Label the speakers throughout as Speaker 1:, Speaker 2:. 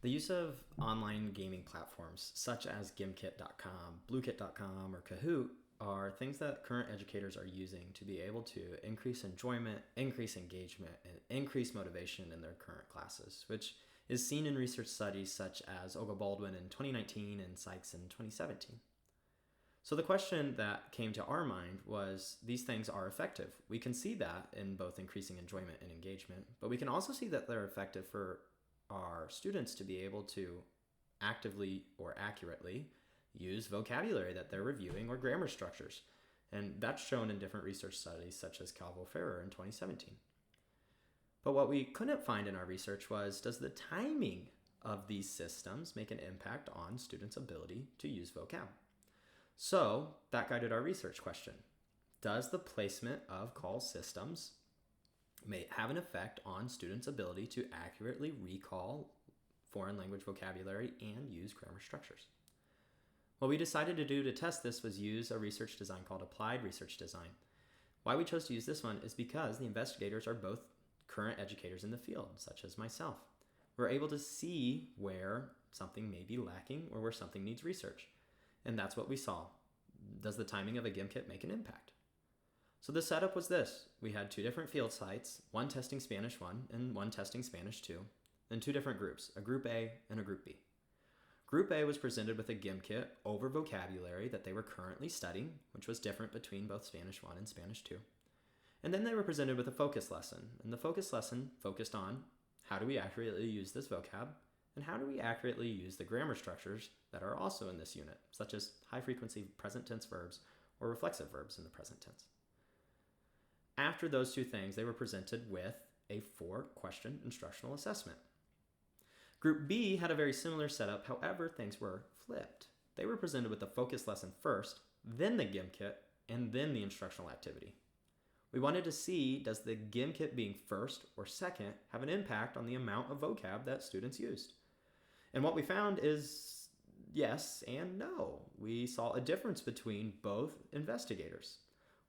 Speaker 1: The use of online gaming platforms such as gimkit.com, bluekit.com, or Kahoot are things that current educators are using to be able to increase enjoyment, increase engagement, and increase motivation in their current classes, which is seen in research studies such as Olga Baldwin in 2019 and Sykes in 2017. So the question that came to our mind was, these things are effective. We can see that in both increasing enjoyment and engagement, but we can also see that they're effective for our students to be able to actively or accurately use vocabulary that they're reviewing or grammar structures. And that's shown in different research studies such as Calvo-Ferrer in 2017. But what we couldn't find in our research was, does the timing of these systems make an impact on students' ability to use vocab? So that guided our research question. Does the placement of call systems may have an effect on students' ability to accurately recall foreign language vocabulary and use grammar structures? What we decided to do to test this was use a research design called applied research design. Why we chose to use this one is because the investigators are both current educators in the field, such as myself. We're able to see where something may be lacking or where something needs research. And that's what we saw. Does the timing of a GIMKit make an impact? So the setup was this. We had two different field sites, one testing Spanish 1 and one testing Spanish 2, and two different groups, a Group A and a Group B. Group A was presented with a GIMKit over vocabulary that they were currently studying, which was different between both Spanish 1 and Spanish 2. And then they were presented with a focus lesson, and the focus lesson focused on how do we accurately use this vocab, and how do we accurately use the grammar structures that are also in this unit, such as high-frequency present tense verbs or reflexive verbs in the present tense. After those two things, they were presented with a 4-question instructional assessment. Group B had a very similar setup, however, things were flipped. They were presented with the focus lesson first, then the GIMKit, and then the instructional activity. We wanted to see, does the GIMKit being first or second have an impact on the amount of vocab that students used? And what we found is yes and no. We saw a difference between both investigators.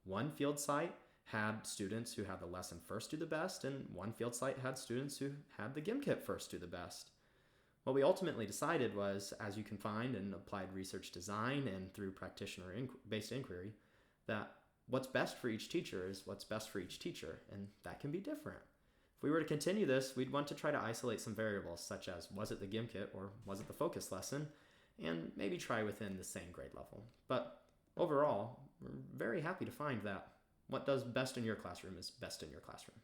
Speaker 1: One field site had students who had the lesson first do the best, and one field site had students who had the GIMKit first do the best. What we ultimately decided was, as you can find in applied research design and through practitioner-based inquiry, that what's best for each teacher is what's best for each teacher, and that can be different. If we were to continue this, we'd want to try to isolate some variables, such as was it the GIMKit or was it the focus lesson, and maybe try within the same grade level. But overall, we're very happy to find that what does best in your classroom is best in your classroom.